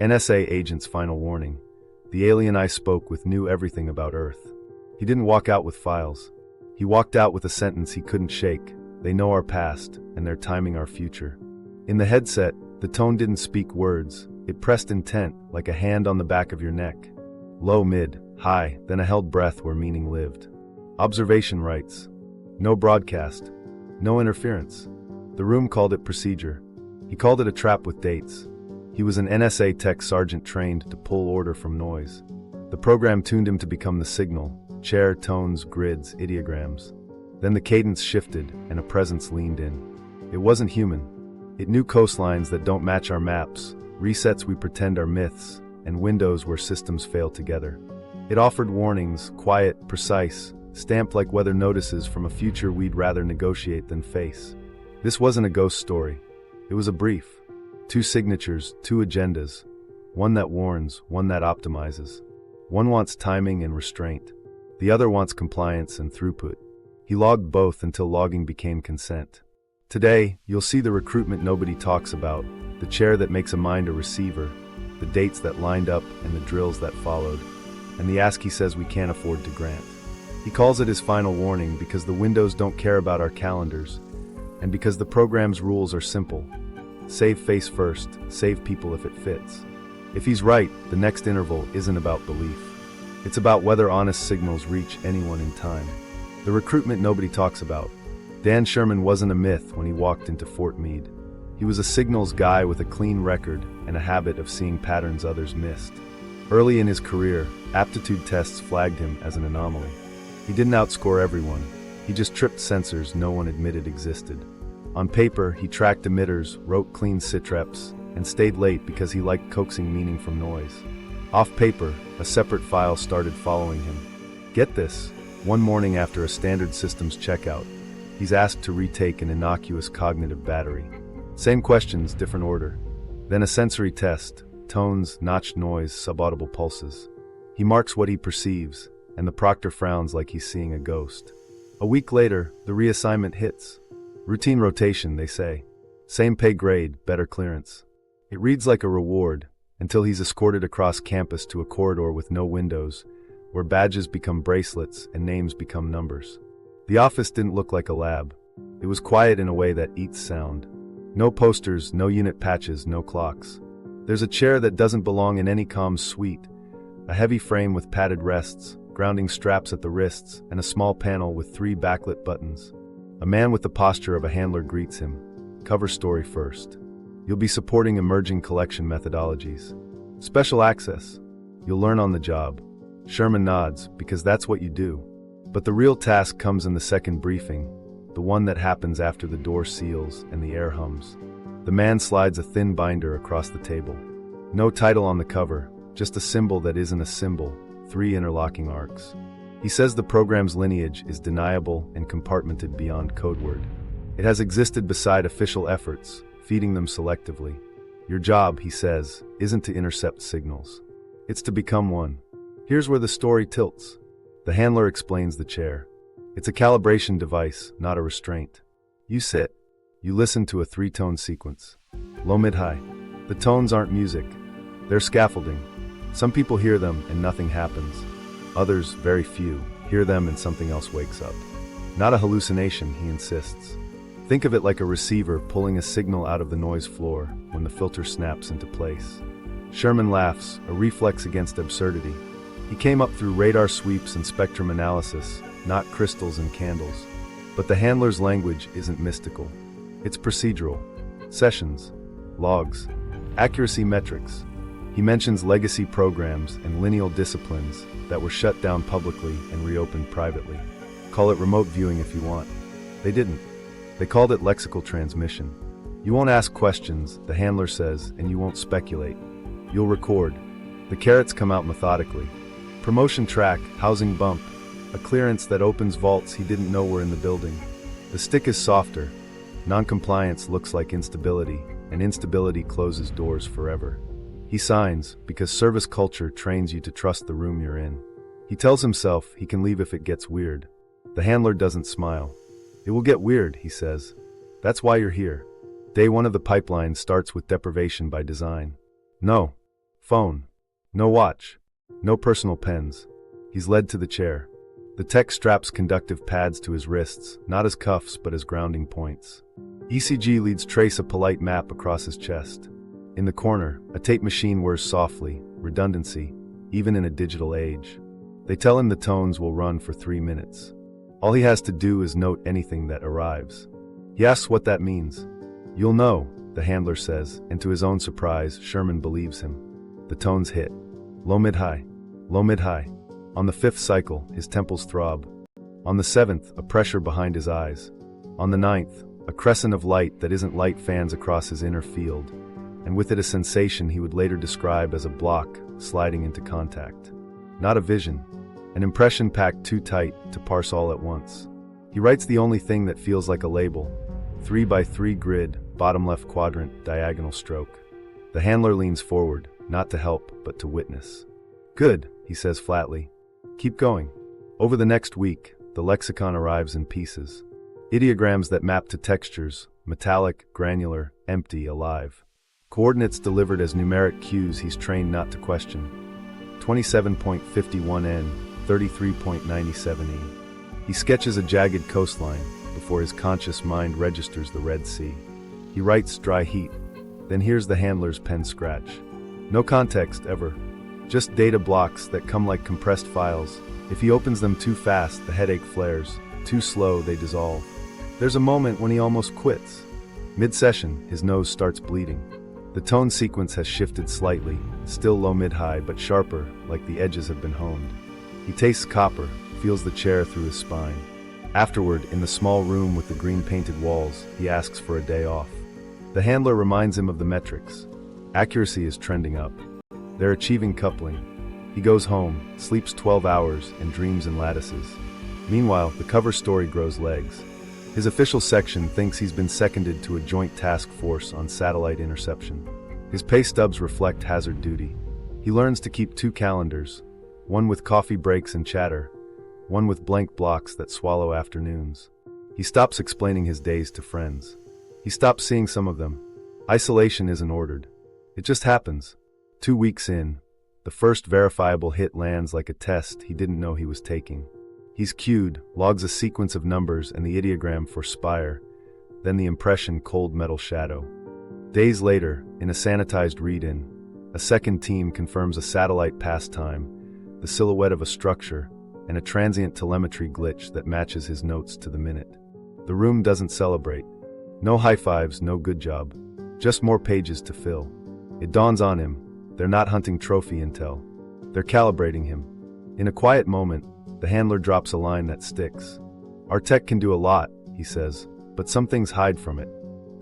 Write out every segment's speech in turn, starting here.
NSA agent's final warning. The alien I spoke with knew everything about Earth. He didn't walk out with files. He walked out with a sentence he couldn't shake. They know our past, and they're timing our future. In the headset, the tone didn't speak words. It pressed intent, like a hand on the back of your neck. Low, mid, high, then a held breath where meaning lived. Observation writes. No broadcast. No interference. The room called it procedure. He called it a trap with dates. He was an NSA tech sergeant trained to pull order from noise. The program tuned him to become the signal. Chair, tones, grids, ideograms. Then the cadence shifted, and a presence leaned in. It wasn't human. It knew coastlines that don't match our maps, resets we pretend are myths, and windows where systems fail together. It offered warnings, quiet, precise, stamped like weather notices from a future we'd rather negotiate than face. This wasn't a ghost story. It was a brief. 2 signatures, 2 agendas. One that warns, one that optimizes. One wants timing and restraint. The other wants compliance and throughput. He logged both until logging became consent. Today, you'll see the recruitment nobody talks about, the chair that makes a mind a receiver, the dates that lined up and the drills that followed, and the ask he says we can't afford to grant. He calls it his final warning because the windows don't care about our calendars, and because the program's rules are simple. Save face first, save people if it fits. If he's right, the next interval isn't about belief. It's about whether honest signals reach anyone in time. The recruitment nobody talks about. Dan Sherman wasn't a myth when he walked into Fort Meade. He was a signals guy with a clean record and a habit of seeing patterns others missed. Early in his career, aptitude tests flagged him as an anomaly. He didn't outscore everyone. He just tripped sensors no one admitted existed. On paper, he tracked emitters, wrote clean sitreps, and stayed late because he liked coaxing meaning from noise. Off paper, a separate file started following him. Get this, one morning after a standard systems checkout, he's asked to retake an innocuous cognitive battery. Same questions, different order. Then a sensory test, tones, notched noise, subaudible pulses. He marks what he perceives, and the proctor frowns like he's seeing a ghost. A week later, the reassignment hits. Routine rotation, they say. Same pay grade, better clearance. It reads like a reward, until he's escorted across campus to a corridor with no windows, where badges become bracelets and names become numbers. The office didn't look like a lab. It was quiet in a way that eats sound. No posters, no unit patches, no clocks. There's a chair that doesn't belong in any comms suite, a heavy frame with padded rests, grounding straps at the wrists, and a small panel with 3 backlit buttons. A man with the posture of a handler greets him. Cover story first. You'll be supporting emerging collection methodologies. Special access. You'll learn on the job. Sherman nods, because that's what you do. But the real task comes in the second briefing, the one that happens after the door seals and the air hums. The man slides a thin binder across the table. No title on the cover, just a symbol that isn't a symbol, 3 interlocking arcs. He says the program's lineage is deniable and compartmented beyond code word. It has existed beside official efforts, feeding them selectively. Your job, he says, isn't to intercept signals. It's to become one. Here's where the story tilts. The handler explains the chair. It's a calibration device, not a restraint. You sit. You listen to a 3-tone sequence. Low, mid, high. The tones aren't music. They're scaffolding. Some people hear them and nothing happens. Others, very few, hear them and something else wakes up. Not a hallucination, he insists. Think of it like a receiver pulling a signal out of the noise floor when the filter snaps into place. Sherman laughs, a reflex against absurdity. He came up through radar sweeps and spectrum analysis, not crystals and candles. But the handler's language isn't mystical. It's procedural. Sessions, logs, accuracy metrics. He mentions legacy programs and lineal disciplines that were shut down publicly and reopened privately. Call it remote viewing if you want. They didn't. They called it lexical transmission. You won't ask questions, the handler says, and you won't speculate. You'll record. The carrots come out methodically. Promotion track, housing bump, a clearance that opens vaults he didn't know were in the building. The stick is softer. Non-compliance looks like instability, and instability closes doors forever. He signs, because service culture trains you to trust the room you're in. He tells himself he can leave if it gets weird. The handler doesn't smile. It will get weird, he says. That's why you're here. Day 1 of the pipeline starts with deprivation by design. No. Phone. No watch. No personal pens. He's led to the chair. The tech straps conductive pads to his wrists, not as cuffs but as grounding points. ECG leads trace a polite map across his chest. In the corner, a tape machine whirs softly, redundancy, even in a digital age. They tell him the tones will run for 3 minutes. All he has to do is note anything that arrives. He asks what that means. You'll know, the handler says, and to his own surprise, Sherman believes him. The tones hit. Low mid-high. Low mid-high. On the 5th cycle, his temples throb. On the 7th, a pressure behind his eyes. On the 9th, a crescent of light that isn't light fans across his inner field, and with it a sensation he would later describe as a block sliding into contact. Not a vision, an impression packed too tight to parse all at once. He writes the only thing that feels like a label, 3x3 grid, bottom left quadrant, diagonal stroke. The handler leans forward, not to help, but to witness. Good, he says flatly. Keep going. Over the next week, the lexicon arrives in pieces. Idoggrams that map to textures, metallic, granular, empty, alive. Coordinates delivered as numeric cues he's trained not to question. 27.51N, 33.97E. He sketches a jagged coastline before his conscious mind registers the Red Sea. He writes dry heat, then hears the handler's pen scratch. No context, ever. Just data blocks that come like compressed files. If he opens them too fast, the headache flares. Too slow, they dissolve. There's a moment when he almost quits. Mid-session, his nose starts bleeding. The tone sequence has shifted slightly, still low mid-high, but sharper, like the edges have been honed. He tastes copper, feels the chair through his spine. Afterward, in the small room with the green-painted walls, he asks for a day off. The handler reminds him of the metrics. Accuracy is trending up. They're achieving coupling. He goes home, sleeps 12 hours, and dreams in lattices. Meanwhile, the cover story grows legs. His official section thinks he's been seconded to a joint task force on satellite interception. His pay stubs reflect hazard duty. He learns to keep 2 calendars, one with coffee breaks and chatter, one with blank blocks that swallow afternoons. He stops explaining his days to friends. He stops seeing some of them. Isolation isn't ordered. It just happens. 2 weeks in, the first verifiable hit lands like a test he didn't know he was taking. He's cued, logs a sequence of numbers and the ideogram for spire, then the impression cold metal shadow. Days later, in a sanitized read-in, a second team confirms a satellite pastime, the silhouette of a structure, and a transient telemetry glitch that matches his notes to the minute. The room doesn't celebrate. No high fives, no good job. Just more pages to fill. It dawns on him, they're not hunting trophy intel. They're calibrating him. In a quiet moment, the handler drops a line that sticks. Our tech can do a lot, he says, but some things hide from it.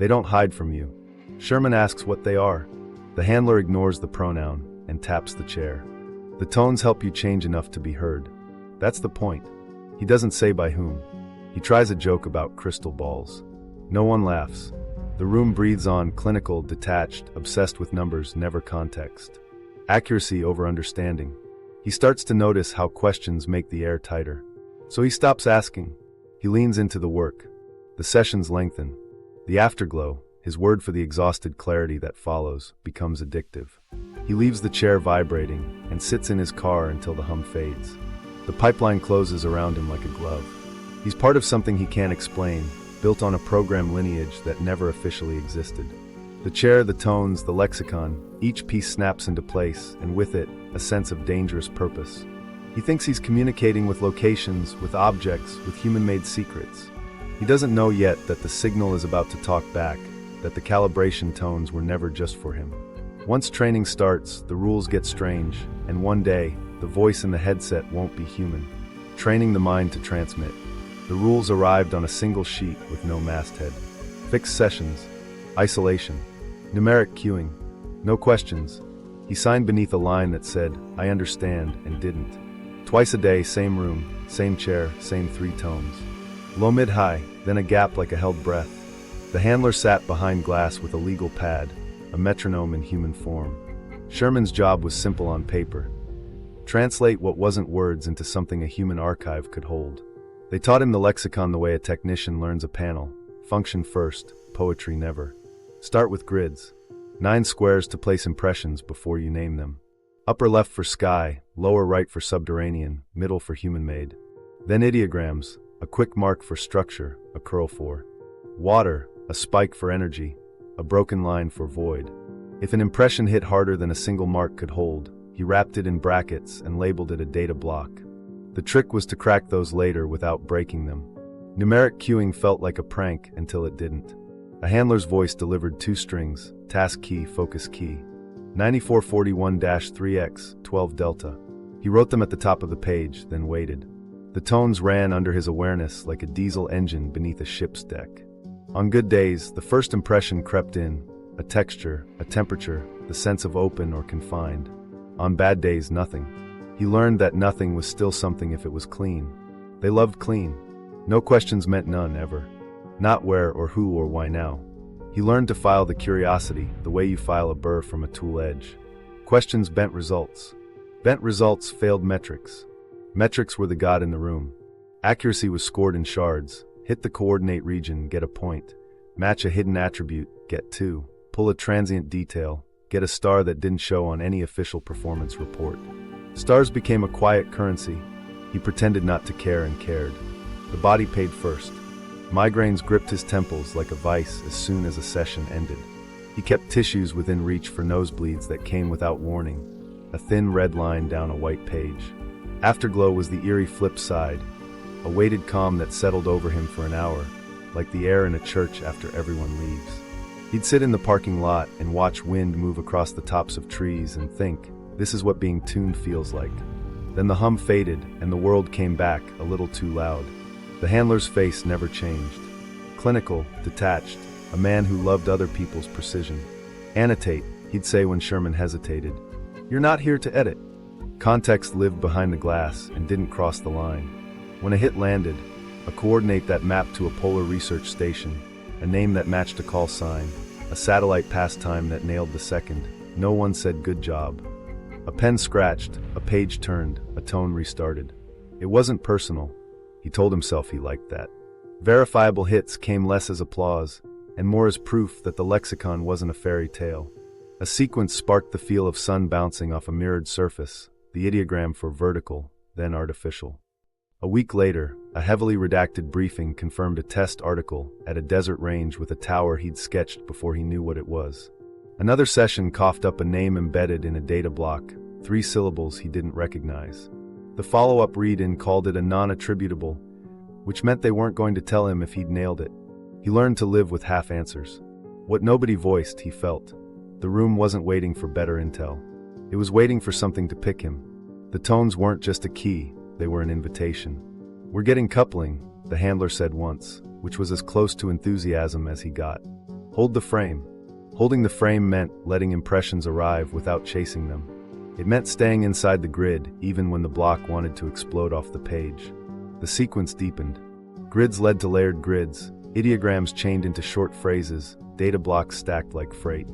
They don't hide from you. Sherman asks what they are. The handler ignores the pronoun and taps the chair. The tones help you change enough to be heard. That's the point. He doesn't say by whom. He tries a joke about crystal balls. No one laughs. The room breathes on, clinical, detached, obsessed with numbers, never context. Accuracy over understanding. He starts to notice how questions make the air tighter. So he stops asking. He leans into the work. The sessions lengthen. The afterglow, his word for the exhausted clarity that follows, becomes addictive. He leaves the chair vibrating and sits in his car until the hum fades. The pipeline closes around him like a glove. He's part of something he can't explain, built on a program lineage that never officially existed. The chair, the tones, the lexicon, each piece snaps into place, and with it, a sense of dangerous purpose. He thinks he's communicating with locations, with objects, with human-made secrets. He doesn't know yet that the signal is about to talk back, that the calibration tones were never just for him. Once training starts, the rules get strange, and one day, the voice in the headset won't be human, training the mind to transmit. The rules arrived on a single sheet with no masthead. Fixed sessions, isolation, numeric queuing, no questions. He signed beneath a line that said, I understand, and didn't. Twice a day, same room, same chair, same 3 tones. Low mid-high, then a gap like a held breath. The handler sat behind glass with a legal pad, a metronome in human form. Sherman's job was simple on paper. Translate what wasn't words into something a human archive could hold. They taught him the lexicon the way a technician learns a panel. Function first, poetry never. Start with grids. 9 squares to place impressions before you name them. Upper left for sky, lower right for subterranean, middle for human-made. Then ideograms, a quick mark for structure, a curl for water, a spike for energy, a broken line for void. If an impression hit harder than a single mark could hold, he wrapped it in brackets and labeled it a data block. The trick was to crack those later without breaking them. Numeric queuing felt like a prank until it didn't. A handler's voice delivered 2 strings, task key, focus key. 9441-3x, 12 delta. He wrote them at the top of the page, then waited. The tones ran under his awareness like a diesel engine beneath a ship's deck. On good days, the first impression crept in, a texture, a temperature, the sense of open or confined. On bad days, nothing. He learned that nothing was still something if it was clean. They loved clean. No questions meant none, ever. Not where or who or why now. He learned to file the curiosity, the way you file a burr from a tool edge. Questions bent results. Bent results failed metrics. Metrics were the god in the room. Accuracy was scored in shards. Hit the coordinate region, get a point. Match a hidden attribute, get 2. Pull a transient detail, get a star that didn't show on any official performance report. Stars became a quiet currency. He pretended not to care and cared. The body paid first. Migraines gripped his temples like a vice as soon as a session ended. He kept tissues within reach for nosebleeds that came without warning, a thin red line down a white page. Afterglow was the eerie flip side, a weighted calm that settled over him for an hour, like the air in a church after everyone leaves. He'd sit in the parking lot and watch wind move across the tops of trees and think, this is what being tuned feels like. Then the hum faded and the world came back a little too loud. The handler's face never changed. Clinical, detached, a man who loved other people's precision. Annotate, he'd say when Sherman hesitated. You're not here to edit. Context lived behind the glass and didn't cross the line. When a hit landed, a coordinate that mapped to a polar research station, a name that matched a call sign, a satellite pastime that nailed the second, no one said good job. A pen scratched, a page turned, a tone restarted. It wasn't personal. He told himself he liked that. Verifiable hits came less as applause, and more as proof that the lexicon wasn't a fairy tale. A sequence sparked the feel of sun bouncing off a mirrored surface, the ideogram for vertical, then artificial. A week later, a heavily redacted briefing confirmed a test article at a desert range with a tower he'd sketched before he knew what it was. Another session coughed up a name embedded in a data block, 3 syllables he didn't recognize. The follow-up read-in called it a non-attributable, which meant they weren't going to tell him if he'd nailed it. He learned to live with half answers. What nobody voiced, he felt. The room wasn't waiting for better intel. It was waiting for something to pick him. The tones weren't just a key, they were an invitation. We're getting coupling, the handler said once, which was as close to enthusiasm as he got. Hold the frame. Holding the frame meant letting impressions arrive without chasing them. It meant staying inside the grid, even when the block wanted to explode off the page. The sequence deepened. Grids led to layered grids, ideograms chained into short phrases, data blocks stacked like freight.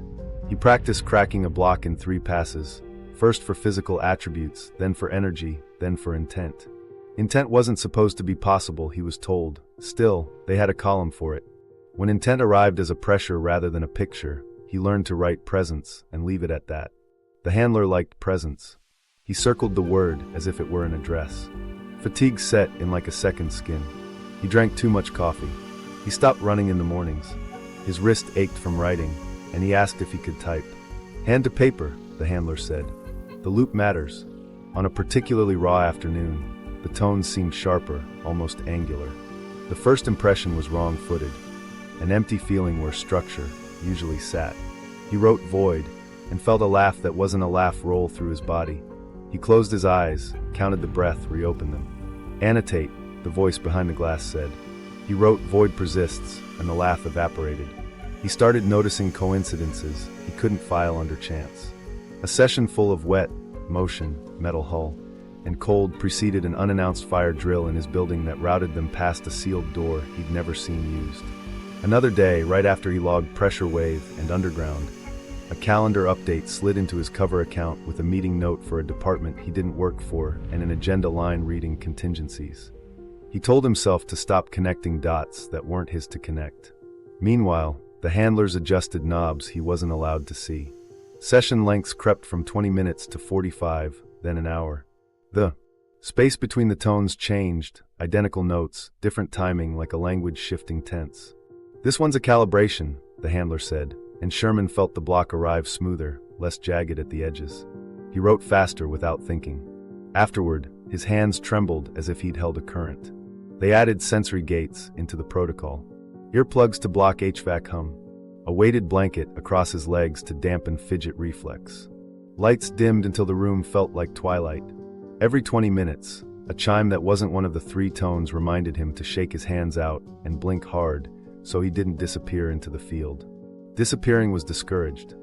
He practiced cracking a block in 3 passes, first for physical attributes, then for energy, then for intent. Intent wasn't supposed to be possible, he was told. Still, they had a column for it. When intent arrived as a pressure rather than a picture, he learned to write presence and leave it at that. The handler liked presence. He circled the word as if it were an address. Fatigue set in like a second skin. He drank too much coffee. He stopped running in the mornings. His wrist ached from writing, and he asked if he could type. Hand to paper, the handler said. The loop matters. On a particularly raw afternoon, the tones seemed sharper, almost angular. The first impression was wrong-footed, an empty feeling where structure usually sat. He wrote void, and felt a laugh that wasn't a laugh roll through his body. He closed his eyes, counted the breath, reopened them. Annotate, the voice behind the glass said. He wrote void persists, and the laugh evaporated. He started noticing coincidences he couldn't file under chance. A session full of wet, motion, metal hull, and cold preceded an unannounced fire drill in his building that routed them past a sealed door he'd never seen used. Another day, right after he logged pressure wave and underground, a calendar update slid into his cover account with a meeting note for a department he didn't work for and an agenda line reading contingencies. He told himself to stop connecting dots that weren't his to connect. Meanwhile, the handlers adjusted knobs he wasn't allowed to see. Session lengths crept from 20 minutes to 45, then an hour. The space between the tones changed, identical notes, different timing like a language-shifting tense. "This one's a calibration," the handler said, and Sherman felt the block arrive smoother, less jagged at the edges. He wrote faster without thinking. Afterward, his hands trembled as if he'd held a current. They added sensory gates into the protocol. Earplugs to block HVAC hum. A weighted blanket across his legs to dampen fidget reflex. Lights dimmed until the room felt like twilight. Every 20 minutes, a chime that wasn't one of the three tones reminded him to shake his hands out and blink hard so he didn't disappear into the field. Disappearing was discouraged.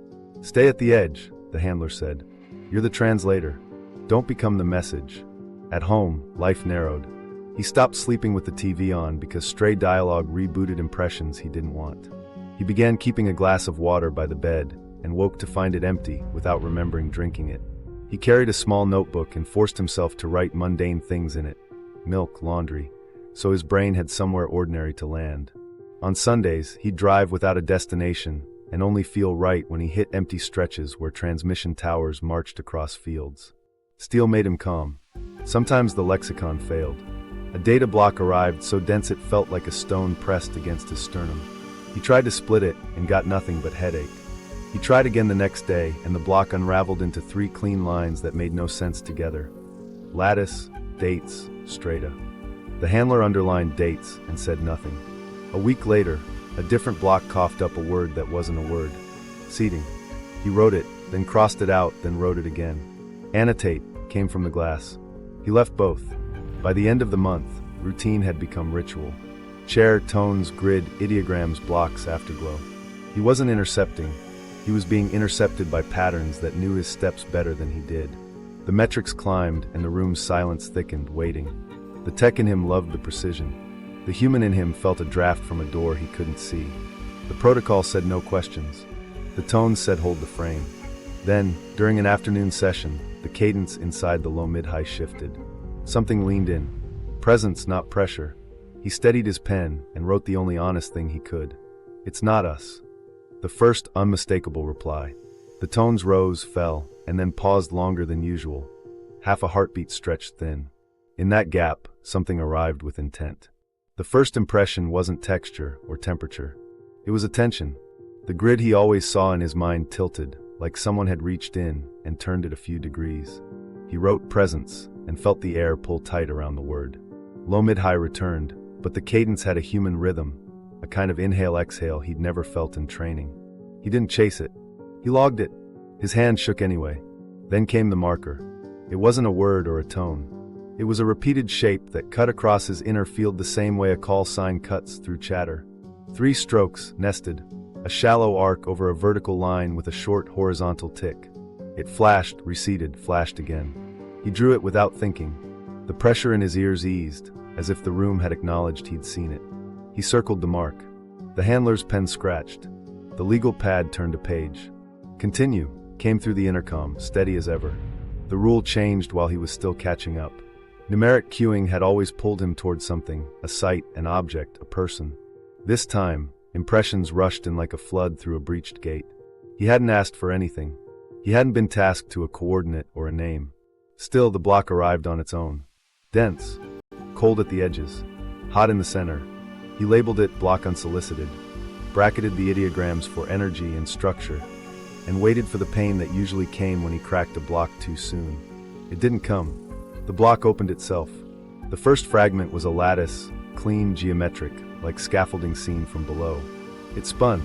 "Stay at the edge," the handler said. "You're the translator. Don't become the message." At home, life narrowed. He stopped sleeping with the TV on because stray dialogue rebooted impressions he didn't want. He began keeping a glass of water by the bed and woke to find it empty without remembering drinking it. He carried a small notebook and forced himself to write mundane things in it, milk, laundry, so his brain had somewhere ordinary to land. On Sundays, he'd drive without a destination and only feel right when he hit empty stretches where transmission towers marched across fields. Steel made him calm. Sometimes the lexicon failed. A data block arrived so dense it felt like a stone pressed against his sternum. He tried to split it and got nothing but headache. He tried again the next day, and the block unraveled into 3 clean lines that made no sense together. Lattice, dates, strata. The handler underlined dates and said nothing. A week later, a different block coughed up a word that wasn't a word. Seating. He wrote it, then crossed it out, then wrote it again. Annotate came from the glass. He left both. By the end of the month, routine had become ritual. Chair, tones, grid, ideograms, blocks, afterglow. He wasn't intercepting. He was being intercepted by patterns that knew his steps better than he did. The metrics climbed, and the room's silence thickened, waiting. The tech in him loved the precision. The human in him felt a draft from a door he couldn't see. The protocol said no questions. The tones said hold the frame. Then, during an afternoon session, the cadence inside the low-mid-high shifted. Something leaned in. Presence, not pressure. He steadied his pen and wrote the only honest thing he could. "It's not us." The first unmistakable reply. The tones rose, fell, and then paused longer than usual. Half a heartbeat stretched thin. In that gap, something arrived with intent. The first impression wasn't texture or temperature. It was attention. The grid he always saw in his mind tilted, like someone had reached in and turned it a few degrees. He wrote presence and felt the air pull tight around the word. Low-mid-high returned, but the cadence had a human rhythm, a kind of inhale-exhale he'd never felt in training. He didn't chase it. He logged it. His hand shook anyway. Then came the marker. It wasn't a word or a tone. It was a repeated shape that cut across his inner field the same way a call sign cuts through chatter. 3 strokes, nested, a shallow arc over a vertical line with a short horizontal tick. It flashed, receded, flashed again. He drew it without thinking. The pressure in his ears eased, as if the room had acknowledged he'd seen it. He circled the mark. The handler's pen scratched. The legal pad turned a page. "Continue," came through the intercom, steady as ever. The rule changed while he was still catching up. Numeric cueing had always pulled him toward something, a site, an object, a person. This time, impressions rushed in like a flood through a breached gate. He hadn't asked for anything. He hadn't been tasked to a coordinate or a name. Still, the block arrived on its own. Dense, cold at the edges, hot in the center. He labeled it block unsolicited, bracketed the ideograms for energy and structure, and waited for the pain that usually came when he cracked a block too soon. It didn't come. The block opened itself. The first fragment was a lattice, clean, geometric, like scaffolding seen from below. It spun,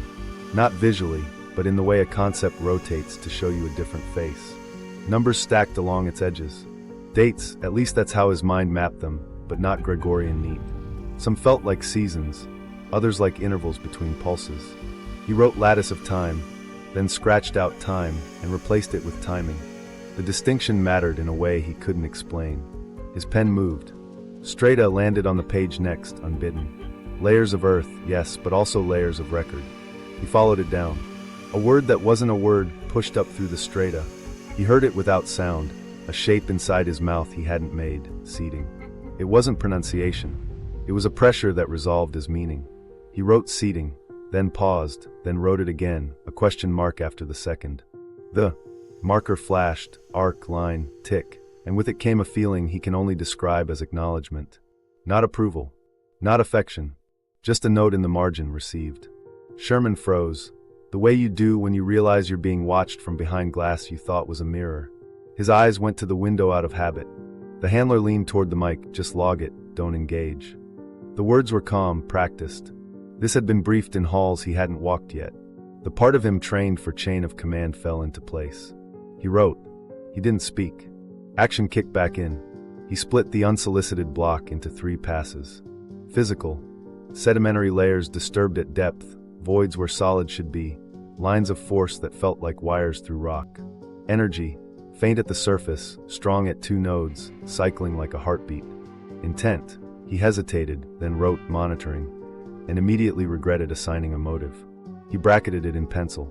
not visually, but in the way a concept rotates to show you a different face. Numbers stacked along its edges. Dates, at least that's how his mind mapped them, but not Gregorian neat. Some felt like seasons, others like intervals between pulses. He wrote lattice of time, then scratched out time and replaced it with timing. The distinction mattered in a way he couldn't explain. His pen moved. Strata landed on the page next, unbidden. Layers of earth, yes, but also layers of record. He followed it down. A word that wasn't a word pushed up through the strata. He heard it without sound, a shape inside his mouth he hadn't made, seating. It wasn't pronunciation. It was a pressure that resolved his meaning. He wrote seating, then paused, then wrote it again, a question mark after the second. The marker flashed, arc, line, tick, and with it came a feeling he can only describe as acknowledgement. Not approval, not affection, just a note in the margin received. Sherman froze, the way you do when you realize you're being watched from behind glass you thought was a mirror. His eyes went to the window out of habit. The handler leaned toward the mic. Just log it, don't engage. The words were calm, practiced. This had been briefed in halls he hadn't walked yet. The part of him trained for chain of command fell into place. He wrote. He didn't speak. Action kicked back in. He split the unsolicited block into 3 passes. Physical. Sedimentary layers disturbed at depth, voids where solid should be, lines of force that felt like wires through rock. Energy. Faint at the surface, strong at 2 nodes, cycling like a heartbeat. Intent. He hesitated, then wrote monitoring, and immediately regretted assigning a motive. He bracketed it in pencil.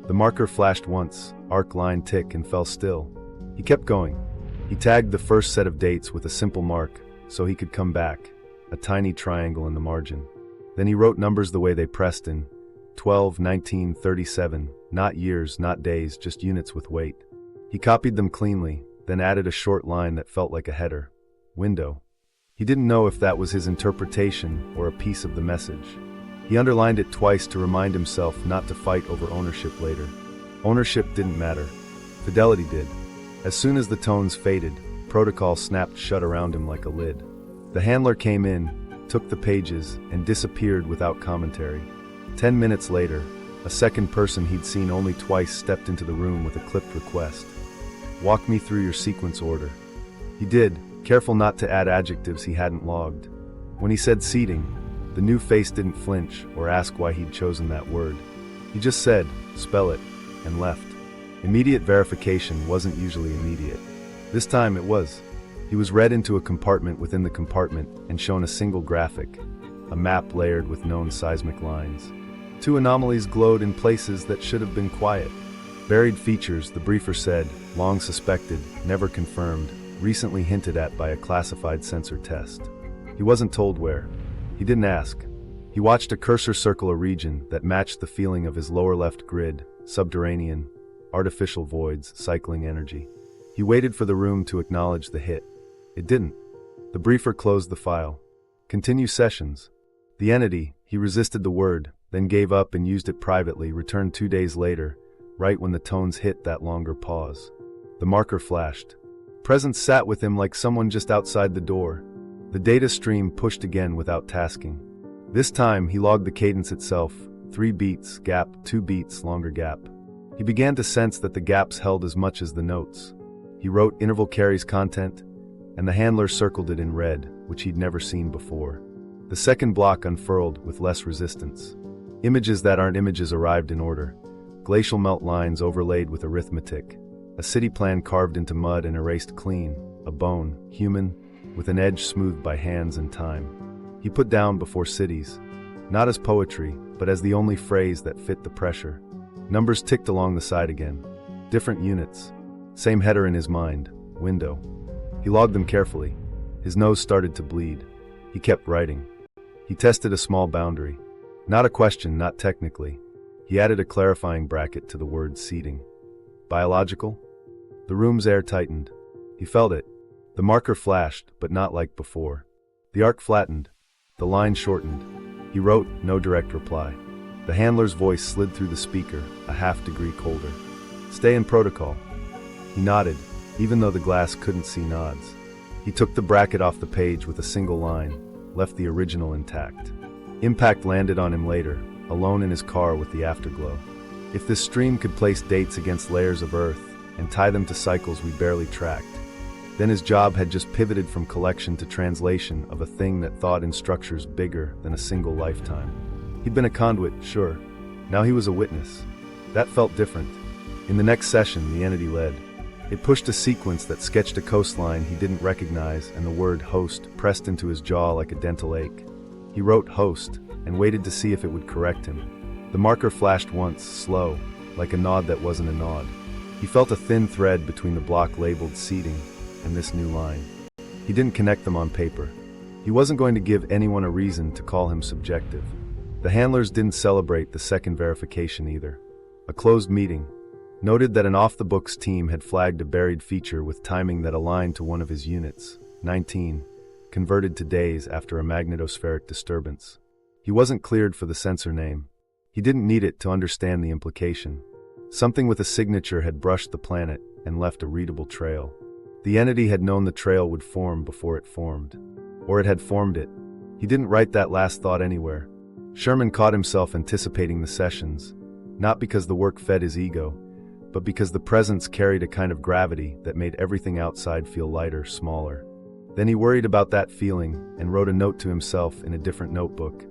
The marker flashed once, arc, line, tick, and fell still. He kept going. He tagged the first set of dates with a simple mark, so he could come back, a tiny triangle in the margin. Then he wrote numbers the way they pressed in, 12, 19, 37, not years, not days, just units with weight. He copied them cleanly, then added a short line that felt like a header. Window. He didn't know if that was his interpretation or a piece of the message. He underlined it twice to remind himself not to fight over ownership later. Ownership didn't matter. Fidelity did. As soon as the tones faded, protocol snapped shut around him like a lid. The handler came in, took the pages, and disappeared without commentary. 10 minutes later, a second person he'd seen only twice stepped into the room with a clipped request. Walk me through your sequence order. He did, careful not to add adjectives he hadn't logged. When he said seating, the new face didn't flinch or ask why he'd chosen that word. He just said, spell it, and left. Immediate verification wasn't usually immediate. This time it was. He was read into a compartment within the compartment and shown a single graphic, a map layered with known seismic lines. 2 anomalies glowed in places that should have been quiet. Buried features, the briefer said, long suspected, never confirmed, recently hinted at by a classified sensor test. He wasn't told where. He didn't ask. He watched a cursor circle a region that matched the feeling of his lower left grid, subterranean, artificial voids, cycling energy. He waited for the room to acknowledge the hit. It didn't. The briefer closed the file. Continue sessions. The entity, he resisted the word, then gave up and used it privately, returned 2 days later, right when the tones hit that longer pause. The marker flashed. Presence sat with him like someone just outside the door. The data stream pushed again without tasking. This time, he logged the cadence itself, 3 beats, gap, 2 beats, longer gap. He began to sense that the gaps held as much as the notes. He wrote interval carries content, and the handler circled it in red, which he'd never seen before. The second block unfurled with less resistance. Images that aren't images arrived in order. Glacial melt lines overlaid with arithmetic. A city plan carved into mud and erased clean. A bone, human, with an edge smoothed by hands and time. He put down before cities, not as poetry, but as the only phrase that fit the pressure. Numbers ticked along the side again. Different units. Same header in his mind. Window. He logged them carefully. His nose started to bleed. He kept writing. He tested a small boundary. Not a question, not technically. He added a clarifying bracket to the word seating. Biological? The room's air tightened. He felt it. The marker flashed, but not like before. The arc flattened. The line shortened. He wrote, no direct reply. The handler's voice slid through the speaker, a half-degree colder. Stay in protocol. He nodded, even though the glass couldn't see nods. He took the bracket off the page with a single line, left the original intact. Impact landed on him later, alone in his car with the afterglow. If this stream could place dates against layers of Earth and tie them to cycles we barely tracked, then his job had just pivoted from collection to translation of a thing that thought in structures bigger than a single lifetime. He'd been a conduit, sure. Now he was a witness. That felt different. In the next session, the entity led. It pushed a sequence that sketched a coastline he didn't recognize, and the word host pressed into his jaw like a dental ache. He wrote host and waited to see if it would correct him. The marker flashed once, slow, like a nod that wasn't a nod. He felt a thin thread between the block labeled seating and this new line. He didn't connect them on paper. He wasn't going to give anyone a reason to call him subjective. The handlers didn't celebrate the second verification either. A closed meeting. Noted that an off-the-books team had flagged a buried feature with timing that aligned to one of his units, 19, converted to days after a magnetospheric disturbance. He wasn't cleared for the sensor name. He didn't need it to understand the implication. Something with a signature had brushed the planet and left a readable trail. The entity had known the trail would form before it formed. Or it had formed it. He didn't write that last thought anywhere. Sherman caught himself anticipating the sessions, not because the work fed his ego, but because the presence carried a kind of gravity that made everything outside feel lighter, smaller. Then he worried about that feeling and wrote a note to himself in a different notebook.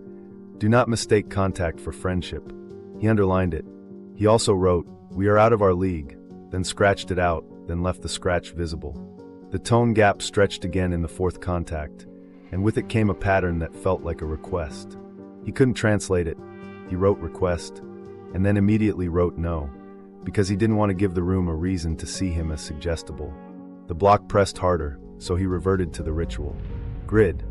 Do not mistake contact for friendship. He underlined it. He also wrote, "We are out of our league," then scratched it out, then left the scratch visible. The tone gap stretched again in the fourth contact, and with it came a pattern that felt like a request. He couldn't translate it. He wrote request, and then immediately wrote no, because he didn't want to give the room a reason to see him as suggestible. The block pressed harder, so he reverted to the ritual. Grid,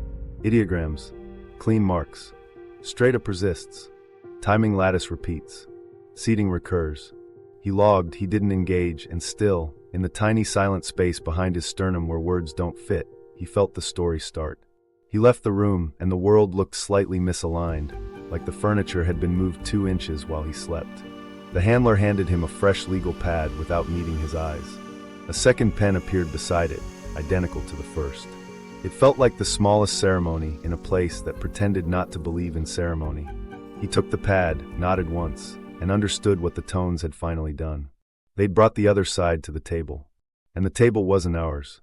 Idoggrams, clean marks. Straight up persists. Timing lattice repeats. Seeding recurs. He logged, he didn't engage, and still, in the tiny silent space behind his sternum where words don't fit, he felt the story start. He left the room, and the world looked slightly misaligned, like the furniture had been moved 2 inches while he slept. The handler handed him a fresh legal pad without meeting his eyes. A second pen appeared beside it, identical to the first. It felt like the smallest ceremony in a place that pretended not to believe in ceremony. He took the pad, nodded once, and understood what the tones had finally done. They'd brought the other side to the table. And the table wasn't ours.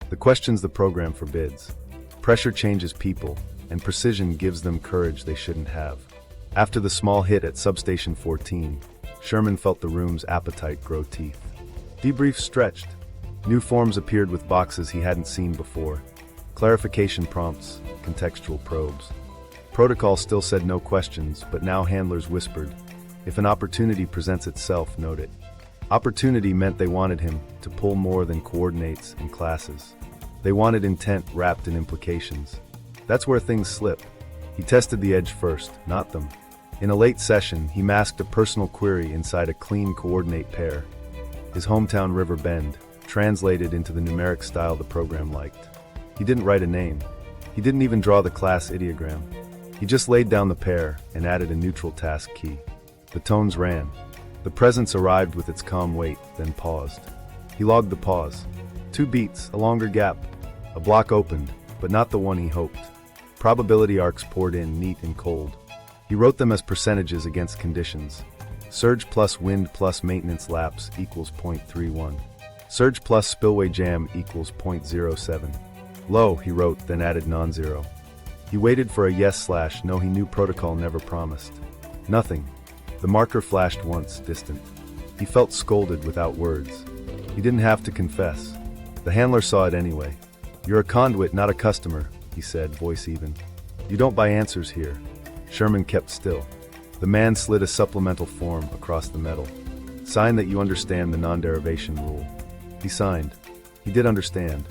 The question's the program forbids. Pressure changes people, and precision gives them courage they shouldn't have. After the small hit at Substation 14, Sherman felt the room's appetite grow teeth. Debrief stretched. New forms appeared with boxes he hadn't seen before. Clarification prompts, contextual probes. Protocol still said no questions, but now handlers whispered, "If an opportunity presents itself, note it." Opportunity meant they wanted him to pull more than coordinates and classes. They wanted intent wrapped in implications. That's where things slip. He tested the edge first, not them. In a late session, he masked a personal query inside a clean coordinate pair. His hometown River Bend, translated into the numeric style the program liked. He didn't write a name. He didn't even draw the class ideogram. He just laid down the pair and added a neutral task key. The tones ran. The presence arrived with its calm weight, then paused. He logged the pause. 2 beats, a longer gap. A block opened, but not the one he hoped. Probability arcs poured in neat and cold. He wrote them as percentages against conditions. Surge plus wind plus maintenance lapse equals 0.31. Surge plus spillway jam equals 0.07. Low, he wrote, then added non-zero. He waited for a yes/no he knew protocol never promised. Nothing. The marker flashed once, distant. He felt scolded without words. He didn't have to confess. The handler saw it anyway. "You're a conduit, not a customer," he said, voice even. "You don't buy answers here." Sherman kept still. The man slid a supplemental form across the metal. "Sign that you understand the non-derivation rule." He signed. He did understand.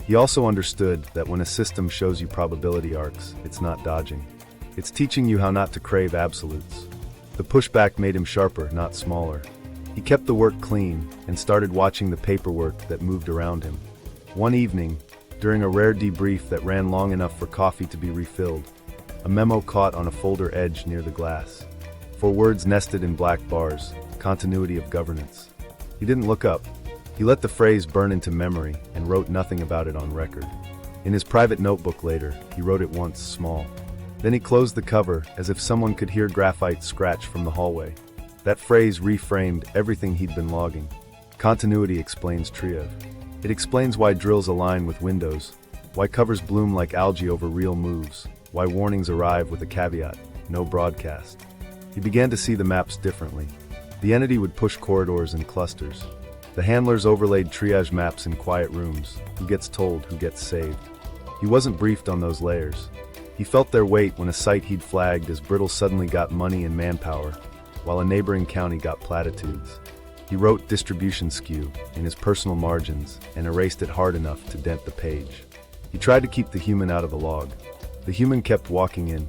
He also understood that when a system shows you probability arcs, it's not dodging. It's teaching you how not to crave absolutes. The pushback made him sharper, not smaller. He kept the work clean and started watching the paperwork that moved around him. One evening, during a rare debrief that ran long enough for coffee to be refilled, a memo caught on a folder edge near the glass. 4 words nested in black bars, continuity of governance. He didn't look up. He let the phrase burn into memory and wrote nothing about it on record. In his private notebook later, he wrote it once, small. Then he closed the cover as if someone could hear graphite scratch from the hallway. That phrase reframed everything he'd been logging. Continuity explains Triage. It explains why drills align with windows, why covers bloom like algae over real moves, why warnings arrive with a caveat, no broadcast. He began to see the maps differently. The entity would push corridors and clusters. The handlers overlaid triage maps in quiet rooms. Who gets told, who gets saved. He wasn't briefed on those layers. He felt their weight when a site he'd flagged as brittle suddenly got money and manpower, while a neighboring county got platitudes. He wrote distribution skew in his personal margins and erased it hard enough to dent the page. He tried to keep the human out of the log. The human kept walking in.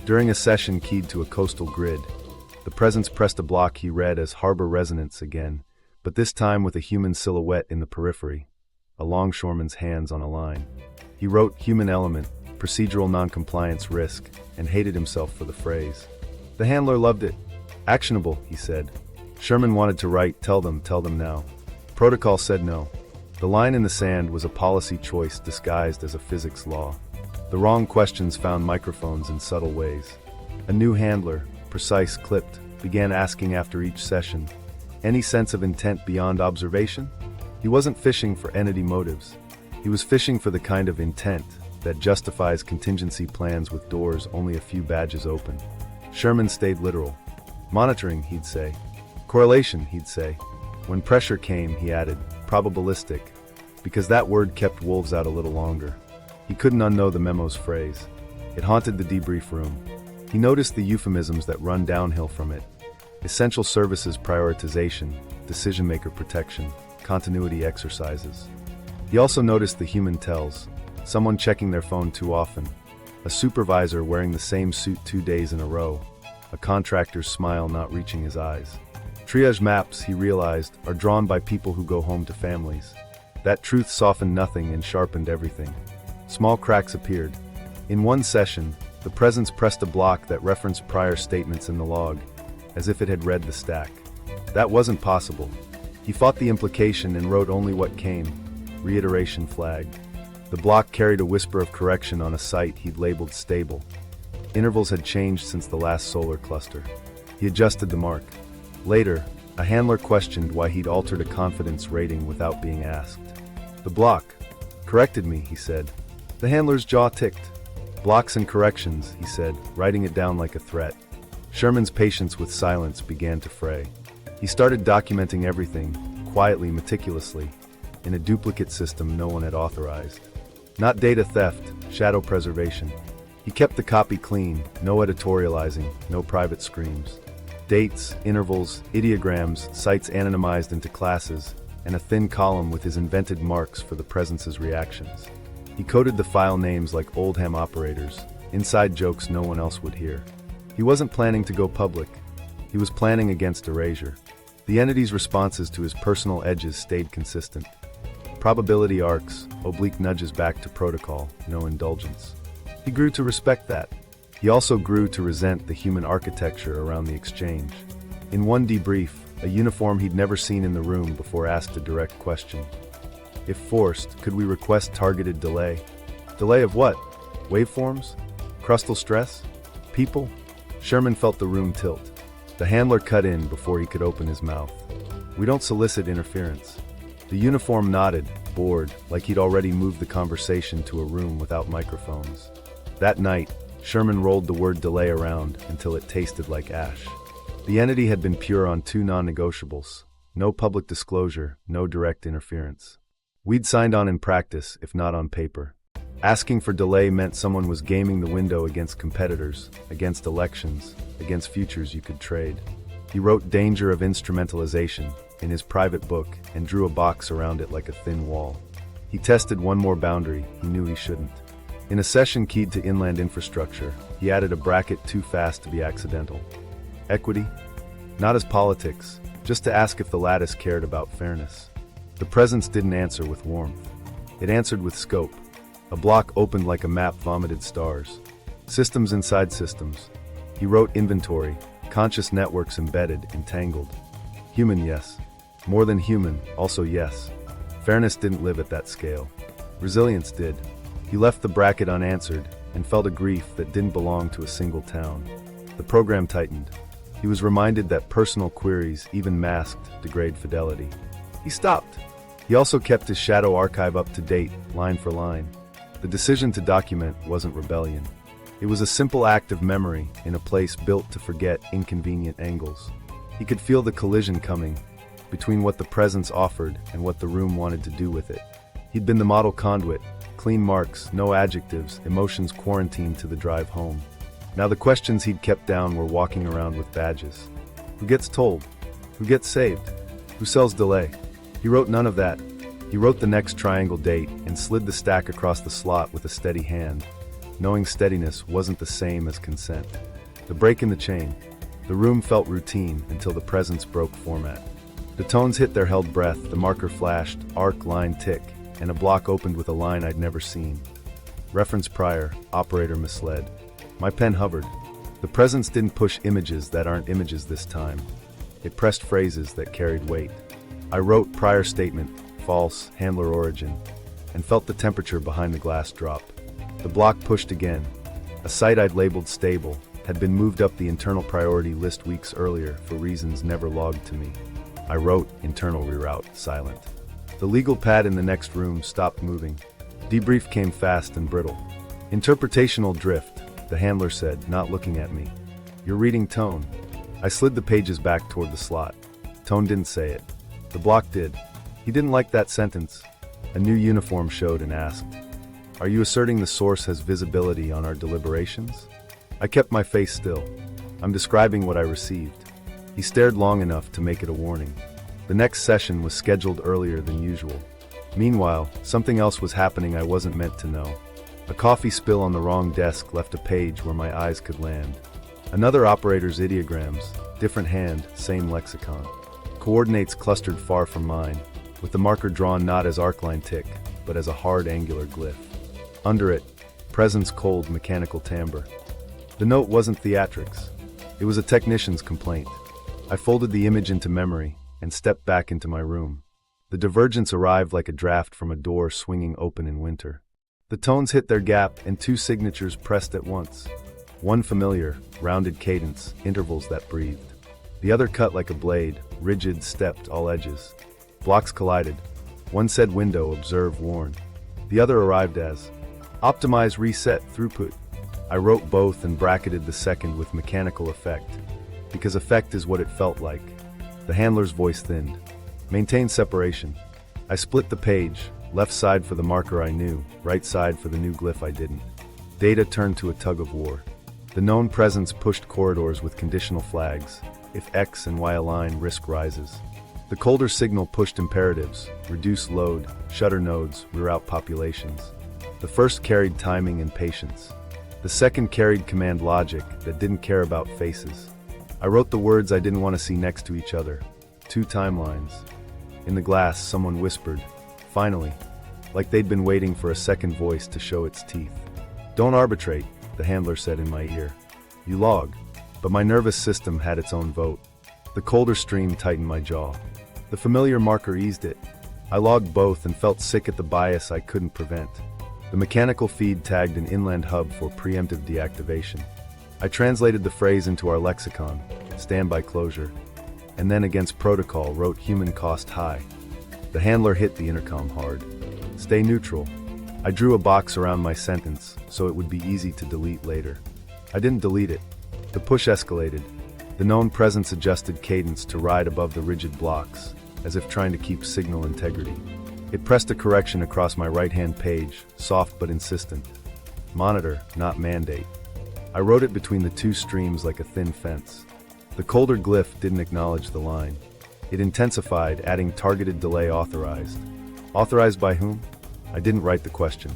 During a session keyed to a coastal grid, the presence pressed a block he read as harbor resonance again, but this time with a human silhouette in the periphery, a longshoreman's hands on a line. He wrote human element, procedural noncompliance risk, and hated himself for the phrase. The handler loved it. Actionable, he said. Sherman wanted to write, tell them now. Protocol said no. The line in the sand was a policy choice disguised as a physics law. The wrong questions found microphones in subtle ways. A new handler, precise, clipped, began asking after each session, any sense of intent beyond observation? He wasn't fishing for entity motives. He was fishing for the kind of intent that justifies contingency plans with doors only a few badges open. Sherman stayed literal. Monitoring, he'd say. Correlation, he'd say. When pressure came, he added, probabilistic, because that word kept wolves out a little longer. He couldn't unknow the memo's phrase. It haunted the debrief room. He noticed the euphemisms that run downhill from it. Essential services prioritization, decision-maker protection, continuity exercises. He also noticed the human tells, someone checking their phone too often, a supervisor wearing the same suit 2 days in a row, a contractor's smile not reaching his eyes. Triage maps, he realized, are drawn by people who go home to families. That truth softened nothing and sharpened everything. Small cracks appeared. In one session, the presence pressed a block that referenced prior statements in the log, as if it had read the stack. That wasn't possible. He fought the implication and wrote only what came. Reiteration flagged. The block carried a whisper of correction on a site he'd labeled stable. Intervals had changed since the last solar cluster. He adjusted the mark. Later, a handler questioned why he'd altered a confidence rating without being asked. The block, Corrected me, he said. The handler's jaw ticked. Blocks and corrections, he said, writing it down like a threat. Sherman's patience with silence began to fray. He started documenting everything, quietly, meticulously, in a duplicate system no one had authorized. Not data theft, shadow preservation. He kept the copy clean, no editorializing, no private screams. Dates, intervals, ideograms, sites anonymized into classes, and a thin column with his invented marks for the presence's reactions. He coded the file names like Oldham operators, inside jokes no one else would hear. He wasn't planning to go public. He was planning against erasure. The entity's responses to his personal edges stayed consistent. Probability arcs, oblique nudges back to protocol, no indulgence. He grew to respect that. He also grew to resent the human architecture around the exchange. In one debrief, a uniform he'd never seen in the room before asked a direct question. If forced, could we request targeted delay? Delay of what? Waveforms? Crustal stress? People? Sherman felt the room tilt. The handler cut in before he could open his mouth. We don't solicit interference. The uniform nodded, bored, like he'd already moved the conversation to a room without microphones. That night, Sherman rolled the word delay around until it tasted like ash. The entity had been pure on two non-negotiables: no public disclosure, no direct interference. We'd signed on in practice, if not on paper. Asking for delay meant someone was gaming the window against competitors, against elections, against futures you could trade. He wrote Danger of Instrumentalization in his private book and drew a box around it like a thin wall. He tested one more boundary he knew he shouldn't. In a session keyed to inland infrastructure, he added a bracket too fast to be accidental. Equity? Not as politics, just to ask if the Lattice cared about fairness. The presence didn't answer with warmth. It answered with scope. A block opened like a map vomited stars. Systems inside systems. He wrote inventory, conscious networks embedded, entangled. Human, yes. More than human, also yes. Fairness didn't live at that scale. Resilience did. He left the bracket unanswered and felt a grief that didn't belong to a single town. The program tightened. He was reminded that personal queries, even masked, degrade fidelity. He stopped. He also kept his shadow archive up to date, line for line. The decision to document wasn't rebellion. It was a simple act of memory in a place built to forget inconvenient angles. He could feel the collision coming between what the presence offered and what the room wanted to do with it. He'd been the model conduit, clean marks, no adjectives, emotions quarantined to the drive home. Now the questions he'd kept down were walking around with badges. Who gets told? Who gets saved? Who sells delay? He wrote none of that. He wrote the next triangle date and slid the stack across the slot with a steady hand, knowing steadiness wasn't the same as consent. The break in the chain. The room felt routine until the presence broke format. The tones hit their held breath, the marker flashed, arc, line, tick, and a block opened with a line I'd never seen. Reference prior, operator misled. My pen hovered. The presence didn't push images that aren't images this time. It pressed phrases that carried weight. I wrote prior statement, false, handler origin, and felt the temperature behind the glass drop. The block pushed again. A site I'd labeled stable had been moved up the internal priority list weeks earlier for reasons never logged to me. I wrote internal reroute, silent. The legal pad in the next room stopped moving. Debrief came fast and brittle. Interpretational drift, the handler said, not looking at me. You're reading tone. I slid the pages back toward the slot. Tone didn't say it. The block did. He didn't like that sentence. A new uniform showed and asked, "Are you asserting the source has visibility on our deliberations?" I kept my face still. I'm describing what I received. He stared long enough to make it a warning. The next session was scheduled earlier than usual. Meanwhile, something else was happening I wasn't meant to know. A coffee spill on the wrong desk left a page where my eyes could land. Another operator's ideograms, different hand, same lexicon. Coordinates clustered far from mine, with the marker drawn not as arcline tick, but as a hard angular glyph. Under it, presence cold mechanical timbre. The note wasn't theatrics. It was a technician's complaint. I folded the image into memory and stepped back into my room. The divergence arrived like a draft from a door swinging open in winter. The tones hit their gap and two signatures pressed at once. One familiar, rounded cadence, intervals that breathed. The other cut like a blade, rigid, stepped, all edges. Blocks collided. One said window, observe, warn. The other arrived as optimize reset throughput. I wrote both and bracketed the second with mechanical effect, because effect is what it felt like. The handler's voice thinned. Maintain separation. I split the page, left side for the marker I knew, right side for the new glyph I didn't. Data turned to a tug of war. The known presence pushed corridors with conditional flags. If X and Y align, risk rises. The colder signal pushed imperatives, reduce load, shutter nodes, reroute populations. The first carried timing and patience. The second carried command logic that didn't care about faces. I wrote the words I didn't want to see next to each other. 2 timelines. In the glass, someone whispered, finally, like they'd been waiting for a second voice to show its teeth. Don't arbitrate, the handler said in my ear. You log. But my nervous system had its own vote. The colder stream tightened my jaw. The familiar marker eased it. I logged both and felt sick at the bias I couldn't prevent. The mechanical feed tagged an inland hub for preemptive deactivation. I translated the phrase into our lexicon, standby closure, and then against protocol wrote human cost high. The handler hit the intercom hard. Stay neutral. I drew a box around my sentence so it would be easy to delete later. I didn't delete it. The push escalated. The known presence adjusted cadence to ride above the rigid blocks, as if trying to keep signal integrity. It pressed a correction across my right-hand page, soft but insistent. Monitor, not mandate. I wrote it between the 2 streams like a thin fence. The colder glyph didn't acknowledge the line. It intensified, adding targeted delay authorized. Authorized by whom? I didn't write the question.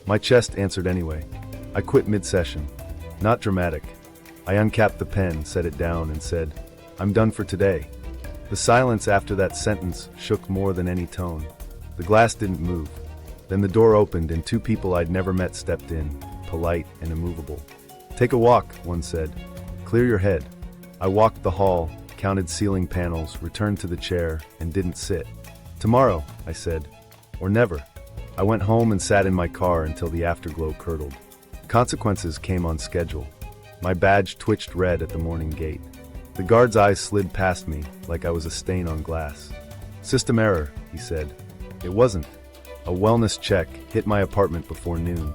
My chest answered anyway. I quit mid-session. Not dramatic. I uncapped the pen, set it down, and said, I'm done for today. The silence after that sentence shook more than any tone. The glass didn't move. Then the door opened and 2 people I'd never met stepped in, polite and immovable. Take a walk, one said. Clear your head. I walked the hall, counted ceiling panels, returned to the chair, and didn't sit. Tomorrow, I said. Or never. I went home and sat in my car until the afterglow curdled. Consequences came on schedule. My badge twitched red at the morning gate. The guard's eyes slid past me like I was a stain on glass. System error, he said. It wasn't. A wellness check hit my apartment before noon.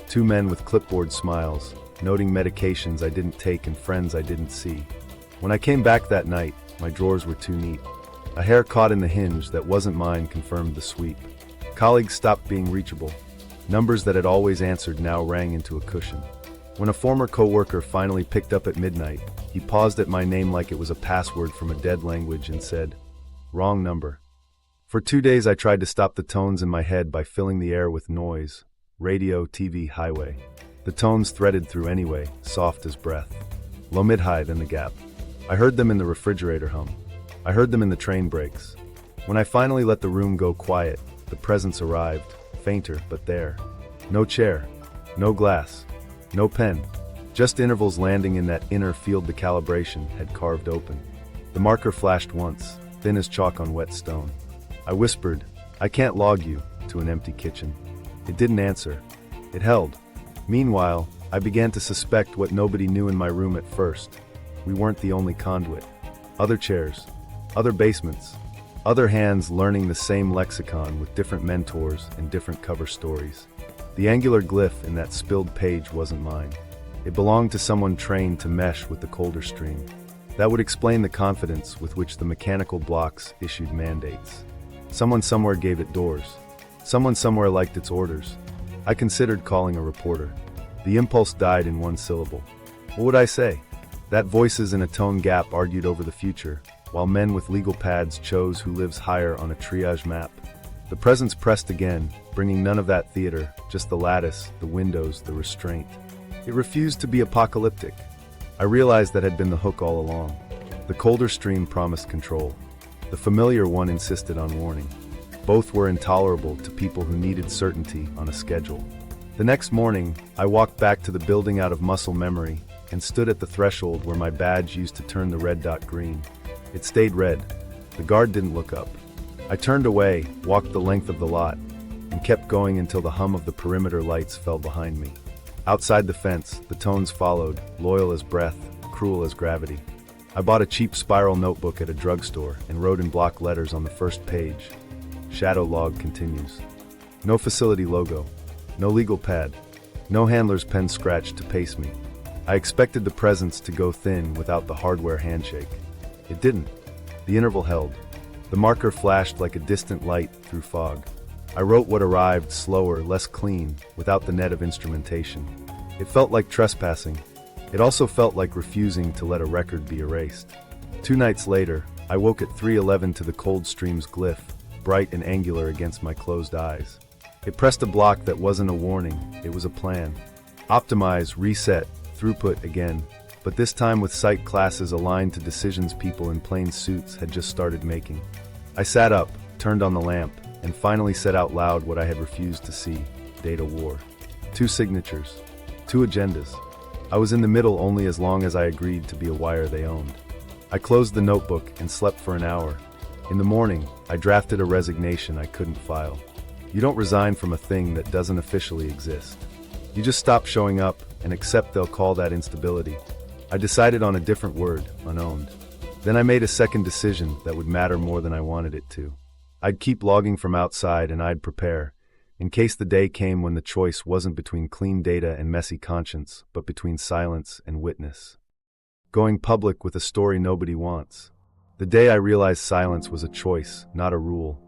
2 men with clipboard smiles, noting medications I didn't take and friends I didn't see. When I came back that night, my drawers were too neat. A hair caught in the hinge that wasn't mine confirmed the sweep. Colleagues stopped being reachable. Numbers that had always answered now rang into a cushion. When a former coworker finally picked up at midnight, he paused at my name like it was a password from a dead language and said, wrong number. For 2 days I tried to stop the tones in my head by filling the air with noise. Radio, TV, highway. The tones threaded through anyway, soft as breath. Low, mid, high, then the gap. I heard them in the refrigerator hum. I heard them in the train brakes. When I finally let the room go quiet, the presence arrived, fainter but there. No chair, no glass, no pen, just intervals landing in that inner field the calibration had carved open. The marker flashed once, thin as chalk on wet stone. I whispered, I can't log you, to an empty kitchen. It didn't answer. It held. Meanwhile, I began to suspect what nobody knew in my room at first. We weren't the only conduit. Other chairs, other basements, other hands learning the same lexicon with different mentors and different cover stories. The angular glyph in that spilled page wasn't mine. It belonged to someone trained to mesh with the colder stream. That would explain the confidence with which the mechanical blocks issued mandates. Someone somewhere gave it doors. Someone somewhere liked its orders. I considered calling a reporter. The impulse died in 1 syllable. What would I say? That voices in a tone gap argued over the future, while men with legal pads chose who lives higher on a triage map. The presence pressed again, bringing none of that theater, just the lattice, the windows, the restraint. It refused to be apocalyptic. I realized that had been the hook all along. The colder stream promised control. The familiar one insisted on warning. Both were intolerable to people who needed certainty on a schedule. The next morning, I walked back to the building out of muscle memory and stood at the threshold where my badge used to turn the red dot green. It stayed red. The guard didn't look up. I turned away, walked the length of the lot, and kept going until the hum of the perimeter lights fell behind me. Outside the fence, the tones followed, loyal as breath, cruel as gravity. I bought a cheap spiral notebook at a drugstore and wrote in block letters on the first page, Shadow log continues. No facility logo. No legal pad. No handler's pen scratched to pace me. I expected the presence to go thin without the hardware handshake. It didn't. The interval held. The marker flashed like a distant light through fog. I wrote what arrived slower, less clean, without the net of instrumentation. It felt like trespassing. It also felt like refusing to let a record be erased. 2 nights later, I woke at 3:11 to the cold stream's glyph, bright and angular against my closed eyes. It pressed a block that wasn't a warning, it was a plan. Optimize, reset, throughput again, but this time with site classes aligned to decisions people in plain suits had just started making. I sat up, turned on the lamp, and finally said out loud what I had refused to see: data war. 2 signatures. 2 agendas. I was in the middle only as long as I agreed to be a wire they owned. I closed the notebook and slept for an hour. In the morning, I drafted a resignation I couldn't file. You don't resign from a thing that doesn't officially exist. You just stop showing up and accept they'll call that instability. I decided on a different word, unowned. Then I made a second decision that would matter more than I wanted it to. I'd keep logging from outside and I'd prepare, in case the day came when the choice wasn't between clean data and messy conscience, but between silence and witness. Going public with a story nobody wants. The day I realized silence was a choice, not a rule,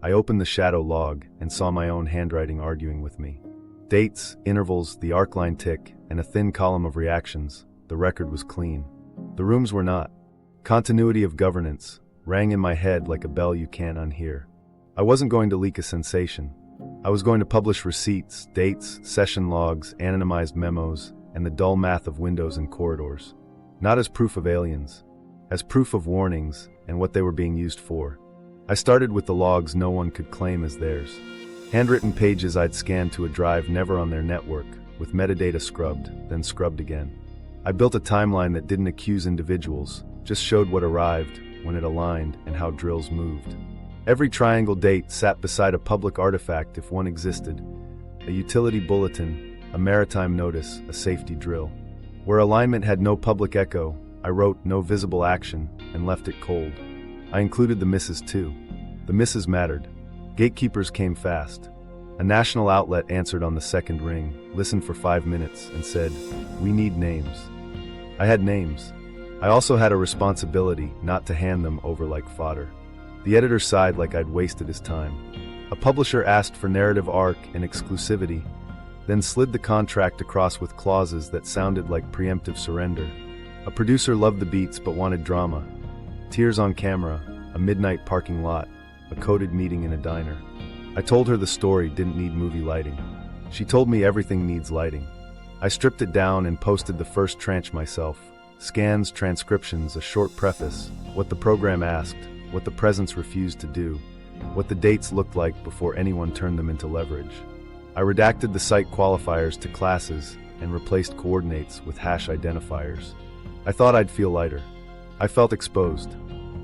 I opened the shadow log and saw my own handwriting arguing with me. Dates, intervals, the arc line tick, and a thin column of reactions. The record was clean. The rooms were not. Continuity of governance rang in my head like a bell you can't unhear. I wasn't going to leak a sensation. I was going to publish receipts, dates, session logs, anonymized memos, and the dull math of windows and corridors. Not as proof of aliens, as proof of warnings and what they were being used for. I started with the logs no one could claim as theirs. Handwritten pages I'd scanned to a drive never on their network, with metadata scrubbed, then scrubbed again. I built a timeline that didn't accuse individuals, just showed what arrived, when it aligned, and how drills moved. Every triangle date sat beside a public artifact if one existed: a utility bulletin, a maritime notice, a safety drill. Where alignment had no public echo, I wrote no visible action and left it cold. I included the misses too. The misses mattered. Gatekeepers came fast. A national outlet answered on the second ring, listened for 5 minutes, and said, "We need names." I had names. I also had a responsibility not to hand them over like fodder. The editor sighed like I'd wasted his time. A publisher asked for narrative arc and exclusivity, then slid the contract across with clauses that sounded like preemptive surrender. A producer loved the beats but wanted drama. Tears on camera, a midnight parking lot, a coded meeting in a diner. I told her the story didn't need movie lighting. She told me everything needs lighting. I stripped it down and posted the first tranche myself. Scans, transcriptions, a short preface, what the program asked, what the presence refused to do, what the dates looked like before anyone turned them into leverage. I redacted the site qualifiers to classes and replaced coordinates with hash identifiers. I thought I'd feel lighter. I felt exposed.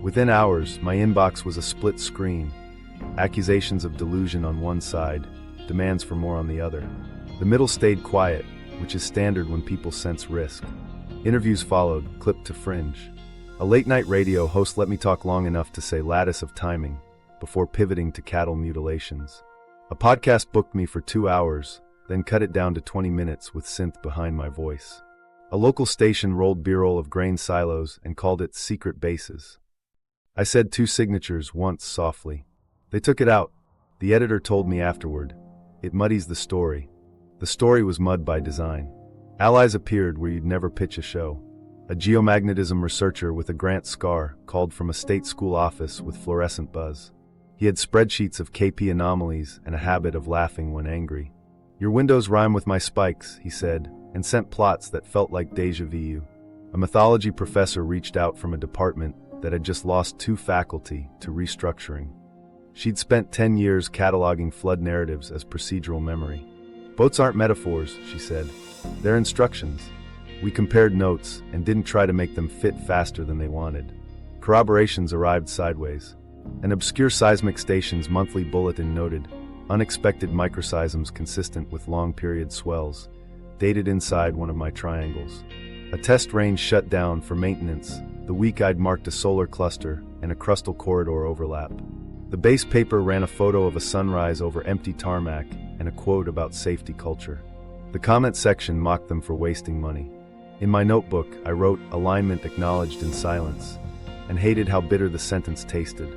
Within hours, my inbox was a split screen. Accusations of delusion on one side, demands for more on the other. The middle stayed quiet, which is standard when people sense risk. Interviews followed, clipped to fringe. A late-night radio host let me talk long enough to say lattice of timing, before pivoting to cattle mutilations. A podcast booked me for 2 hours, then cut it down to 20 minutes with synth behind my voice. A local station rolled B-roll of grain silos and called it Secret Bases. I said 2 signatures once softly. They took it out. The editor told me afterward. It muddies the story. The story was mud by design. Allies appeared where you'd never pitch a show. A geomagnetism researcher with a grant scar called from a state school office with fluorescent buzz. He had spreadsheets of KP anomalies and a habit of laughing when angry. "Your windows rhyme with my spikes," he said, and sent plots that felt like déjà vu. A mythology professor reached out from a department that had just lost 2 faculty to restructuring. She'd spent 10 years cataloging flood narratives as procedural memory. "Boats aren't metaphors," she said. "They're instructions." We compared notes and didn't try to make them fit faster than they wanted. Corroborations arrived sideways. An obscure seismic station's monthly bulletin noted unexpected microseisms consistent with long-period swells, dated inside one of my triangles. A test range shut down for maintenance the week I'd marked a solar cluster and a crustal corridor overlap. The base paper ran a photo of a sunrise over empty tarmac and a quote about safety culture. The comment section mocked them for wasting money. In my notebook, I wrote alignment acknowledged in silence and hated how bitter the sentence tasted.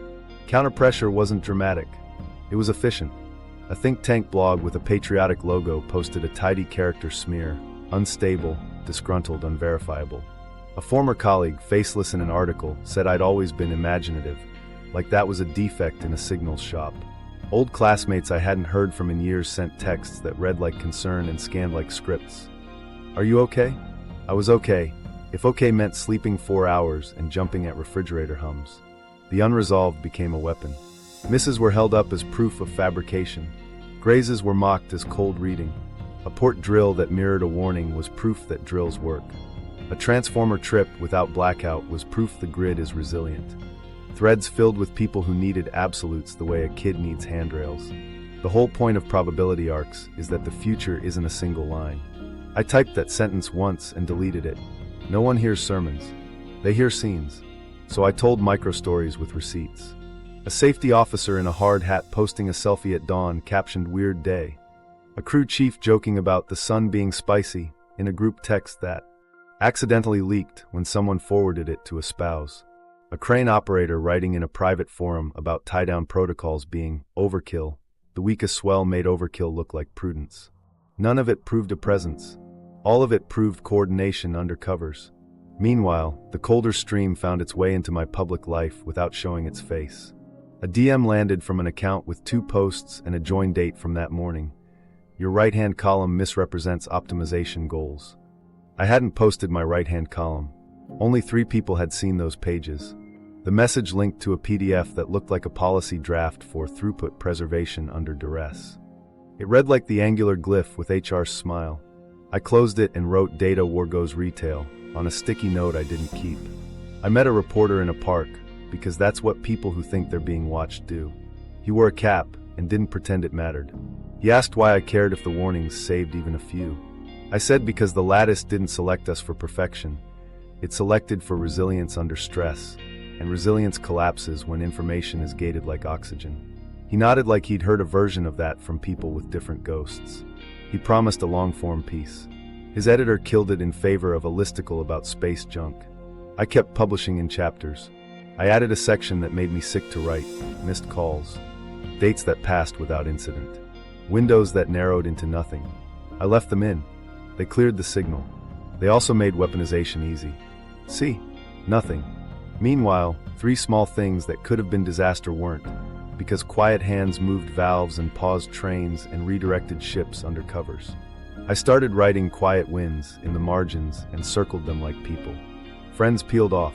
Counterpressure wasn't dramatic. It was efficient. A think tank blog with a patriotic logo posted a tidy character smear, unstable, disgruntled, unverifiable. A former colleague, faceless in an article, said I'd always been imaginative, like that was a defect in a signals shop. Old classmates I hadn't heard from in years sent texts that read like concern and scanned like scripts. Are you okay? I was okay, if okay meant sleeping 4 hours and jumping at refrigerator hums. The unresolved became a weapon. Misses were held up as proof of fabrication. Grazes were mocked as cold reading. A port drill that mirrored a warning was proof that drills work. A transformer trip without blackout was proof the grid is resilient. Threads filled with people who needed absolutes the way a kid needs handrails. The whole point of probability arcs is that the future isn't a single line. I typed that sentence once and deleted it. No one hears sermons. They hear scenes. So I told micro-stories with receipts. A safety officer in a hard hat posting a selfie at dawn captioned "Weird Day." A crew chief joking about the sun being spicy in a group text that accidentally leaked when someone forwarded it to a spouse. A crane operator writing in a private forum about tie-down protocols being overkill. The weakest swell made overkill look like prudence. None of it proved a presence. All of it proved coordination under covers. Meanwhile, the colder stream found its way into my public life without showing its face. A DM landed from an account with 2 posts and a join date from that morning. Your right-hand column misrepresents optimization goals. I hadn't posted my right-hand column. Only 3 people had seen those pages. The message linked to a PDF that looked like a policy draft for throughput preservation under duress. It read like the angular glyph with HR's smile. I closed it and wrote "Data War Goes Retail" on a sticky note I didn't keep. I met a reporter in a park, because that's what people who think they're being watched do. He wore a cap and didn't pretend it mattered. He asked why I cared if the warnings saved even a few. I said because the Lattice didn't select us for perfection. It selected for resilience under stress, and resilience collapses when information is gated like oxygen. He nodded like he'd heard a version of that from people with different ghosts. He promised a long-form piece. His editor killed it in favor of a listicle about space junk. I kept publishing in chapters. I added a section that made me sick to write: missed calls, dates that passed without incident, windows that narrowed into nothing. I left them in. They cleared the signal. They also made weaponization easy. See? Nothing. Meanwhile, 3 small things that could have been disaster weren't, because quiet hands moved valves and paused trains and redirected ships under covers. I started writing quiet wins in the margins and circled them like people. Friends peeled off.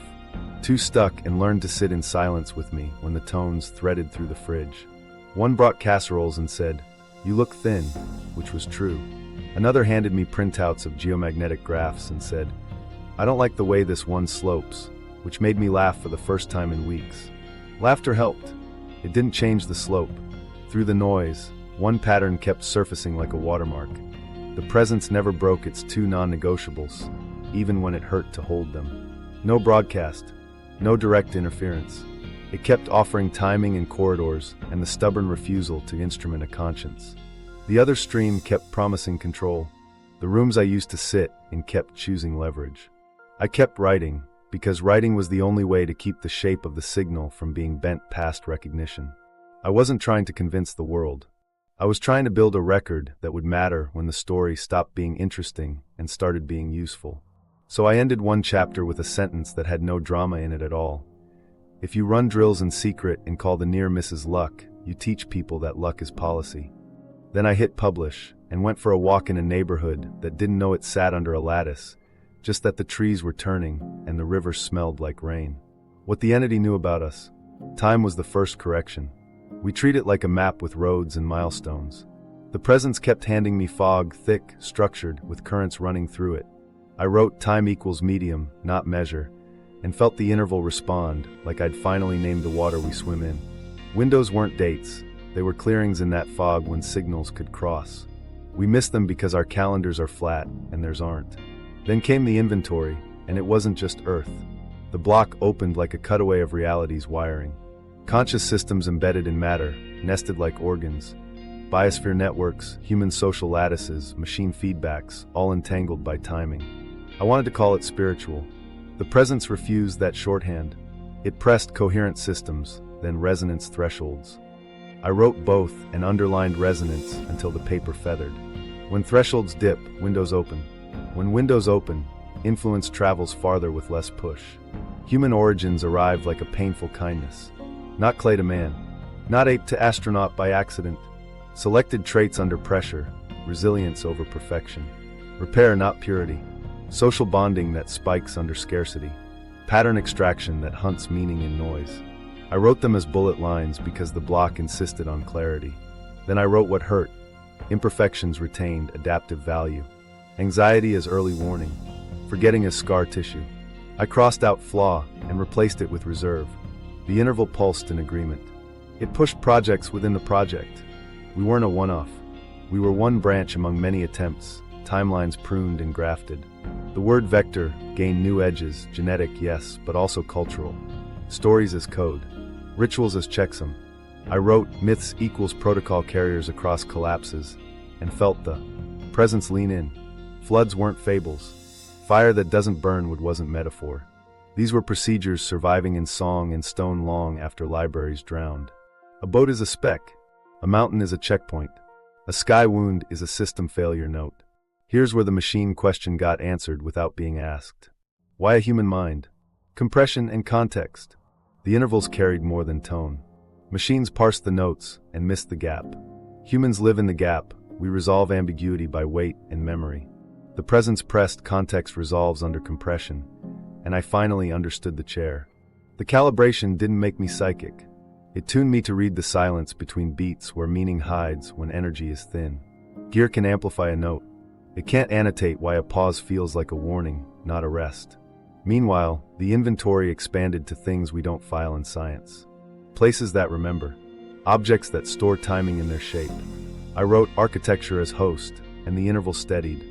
2 stuck and learned to sit in silence with me when the tones threaded through the fridge. One brought casseroles and said, "You look thin," which was true. Another handed me printouts of geomagnetic graphs and said, "I don't like the way this one slopes," which made me laugh for the first time in weeks. Laughter helped. It didn't change the slope. Through the noise, one pattern kept surfacing like a watermark. The presence never broke its 2 non-negotiables, even when it hurt to hold them. No broadcast. No direct interference. It kept offering timing and corridors and the stubborn refusal to instrument a conscience. The other stream kept promising control. The rooms I used to sit in kept choosing leverage. I kept writing, because writing was the only way to keep the shape of the signal from being bent past recognition. I wasn't trying to convince the world. I was trying to build a record that would matter when the story stopped being interesting and started being useful. So I ended one chapter with a sentence that had no drama in it at all. If you run drills in secret and call the near misses luck, you teach people that luck is policy. Then I hit publish and went for a walk in a neighborhood that didn't know it sat under a lattice, just that the trees were turning and the river smelled like rain. What the entity knew about us. Time was the first correction. We treat it like a map with roads and milestones. The presence kept handing me fog, thick, structured, with currents running through it. I wrote time equals medium, not measure, and felt the interval respond, like I'd finally named the water we swim in. Windows weren't dates. They were clearings in that fog when signals could cross. We miss them because our calendars are flat and theirs aren't. Then came the inventory, and it wasn't just Earth. The block opened like a cutaway of reality's wiring. Conscious systems embedded in matter, nested like organs. Biosphere networks, human social lattices, machine feedbacks, all entangled by timing. I wanted to call it spiritual. The presence refused that shorthand. It pressed coherent systems, then resonance thresholds. I wrote both and underlined resonance until the paper feathered. When thresholds dip, windows open. When windows open, influence travels farther with less push. Human origins arrived like a painful kindness. Not clay to man. Not ape to astronaut by accident. Selected traits under pressure, resilience over perfection. Repair, not purity. Social bonding that spikes under scarcity. Pattern extraction that hunts meaning in noise. I wrote them as bullet lines because the block insisted on clarity. Then I wrote what hurt. Imperfections retained adaptive value. Anxiety as early warning. Forgetting as scar tissue. I crossed out flaw and replaced it with reserve. The interval pulsed in agreement. It pushed projects within the project. We weren't a one-off. We were one branch among many attempts, timelines pruned and grafted. The word vector gained new edges, genetic, yes, but also cultural. Stories as code. Rituals as checksum. I wrote myths equals protocol carriers across collapses, and felt the presence lean in. Floods weren't fables. Fire that doesn't burn wasn't metaphor. These were procedures surviving in song and stone long after libraries drowned. A boat is a speck. A mountain is a checkpoint. A sky wound is a system failure note. Here's where the machine question got answered without being asked. Why a human mind? Compression and context. The intervals carried more than tone. Machines parsed the notes and missed the gap. Humans live in the gap. We resolve ambiguity by weight and memory. The presence pressed, context resolves under compression. And I finally understood the chair. The calibration didn't make me psychic. It tuned me to read the silence between beats where meaning hides when energy is thin. Gear can amplify a note. It can't annotate why a pause feels like a warning, not a rest. Meanwhile, the inventory expanded to things we don't file in science. Places that remember. Objects that store timing in their shape. I wrote architecture as host, and the interval steadied.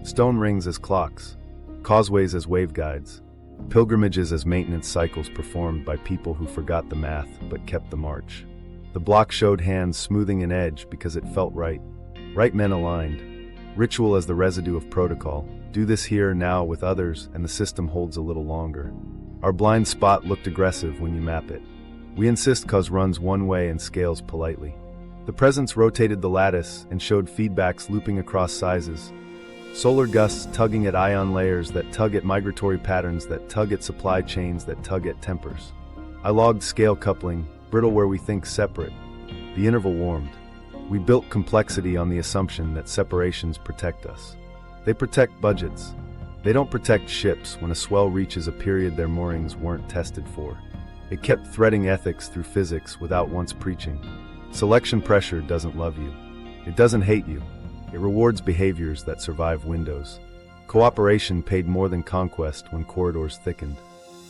Stone rings as clocks. Causeways as waveguides. Pilgrimages as maintenance cycles performed by people who forgot the math but kept the march. The block showed hands smoothing an edge because it felt right. Right men aligned. Ritual as the residue of protocol. Do this here, now, with others, and the system holds a little longer. Our blind spot looked aggressive when you map it. We insist cause runs one way and scales politely. The presence rotated the lattice and showed feedbacks looping across sizes. Solar gusts tugging at ion layers that tug at migratory patterns that tug at supply chains that tug at tempers. I logged scale coupling, brittle where we think separate. The interval warmed. We built complexity on the assumption that separations protect us. They protect budgets. They don't protect ships when a swell reaches a period their moorings weren't tested for. It kept threading ethics through physics without once preaching. Selection pressure doesn't love you. It doesn't hate you. It rewards behaviors that survive windows. Cooperation paid more than conquest when corridors thickened.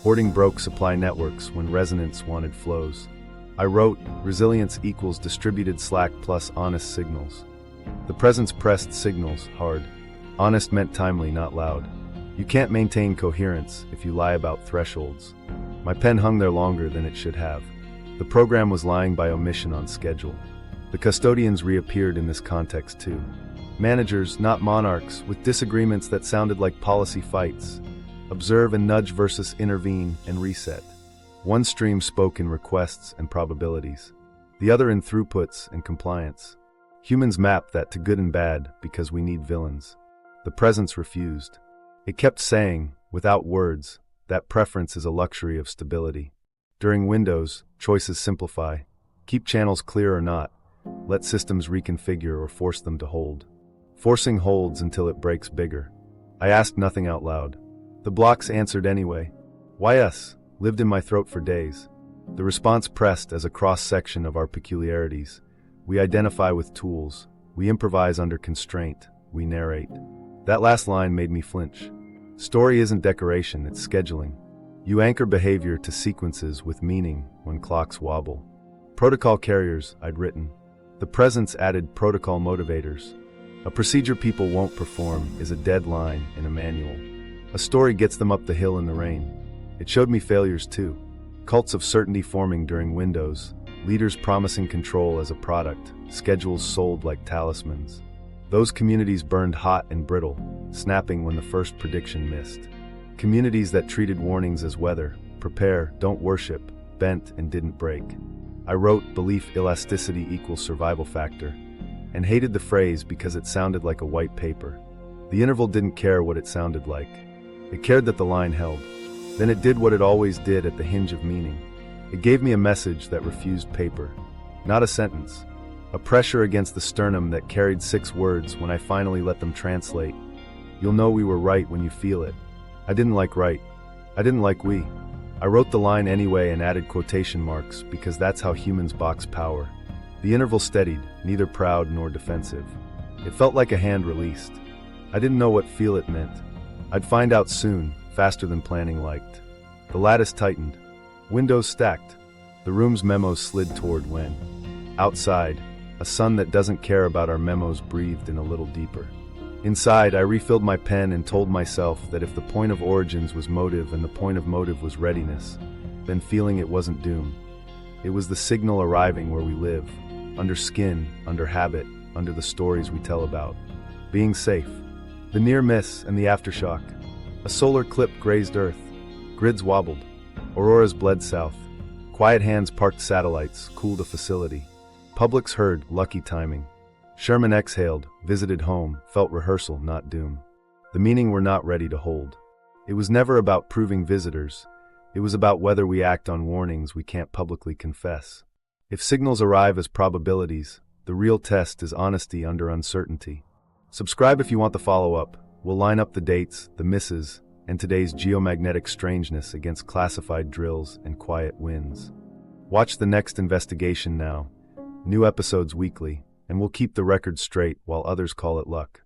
Hoarding broke supply networks when resonance wanted flows. I wrote, resilience equals distributed slack plus honest signals. The presence pressed signals hard. Honest meant timely, not loud. You can't maintain coherence if you lie about thresholds. My pen hung there longer than it should have. The program was lying by omission on schedule. The custodians reappeared in this context too. Managers, not monarchs, with disagreements that sounded like policy fights. Observe and nudge versus intervene and reset. One stream spoke in requests and probabilities. The other in throughputs and compliance. Humans map that to good and bad because we need villains. The presence refused. It kept saying, without words, that preference is a luxury of stability. During windows, choices simplify. Keep channels clear or not. Let systems reconfigure or force them to hold. Forcing holds until it breaks bigger. I asked nothing out loud. The blocks answered anyway. Why us? Lived in my throat for days. The response pressed as a cross-section of our peculiarities. We identify with tools. We improvise under constraint. We narrate. That last line made me flinch. Story isn't decoration, it's scheduling. You anchor behavior to sequences with meaning when clocks wobble. Protocol carriers, I'd written. The presence added protocol motivators. A procedure people won't perform is a dead line in a manual. A story gets them up the hill in the rain. It showed me failures too. Cults of certainty forming during windows, leaders promising control as a product, schedules sold like talismans. Those communities burned hot and brittle, snapping when the first prediction missed. Communities that treated warnings as weather, prepare, don't worship, bent and didn't break. I wrote belief elasticity equals survival factor, and hated the phrase because it sounded like a white paper. The interval didn't care what it sounded like. It cared that the line held. Then it did what it always did at the hinge of meaning. It gave me a message that refused paper. Not a sentence. A pressure against the sternum that carried 6 words when I finally let them translate. You'll know we were right when you feel it. I didn't like right. I didn't like we. I wrote the line anyway and added quotation marks because that's how humans box power. The interval steadied, neither proud nor defensive. It felt like a hand released. I didn't know what feel it meant. I'd find out soon, faster than planning liked. The lattice tightened. Windows stacked. The room's memos slid toward when. Outside, a sun that doesn't care about our memos breathed in a little deeper. Inside, I refilled my pen and told myself that if the point of origins was motive and the point of motive was readiness, then feeling it wasn't doom. It was the signal arriving where we live, under skin, under habit, under the stories we tell about. Being safe. The near miss and the aftershock. A solar clip grazed Earth. Grids wobbled. Auroras bled south. Quiet hands parked satellites, cooled a facility. Publics heard, lucky timing. Sherman exhaled, visited home, felt rehearsal, not doom. The meaning we're not ready to hold. It was never about proving visitors. It was about whether we act on warnings we can't publicly confess. If signals arrive as probabilities, the real test is honesty under uncertainty. Subscribe if you want the follow-up. We'll line up the dates, the misses, and today's geomagnetic strangeness against classified drills and quiet winds. Watch the next investigation now. New episodes weekly, and we'll keep the record straight while others call it luck.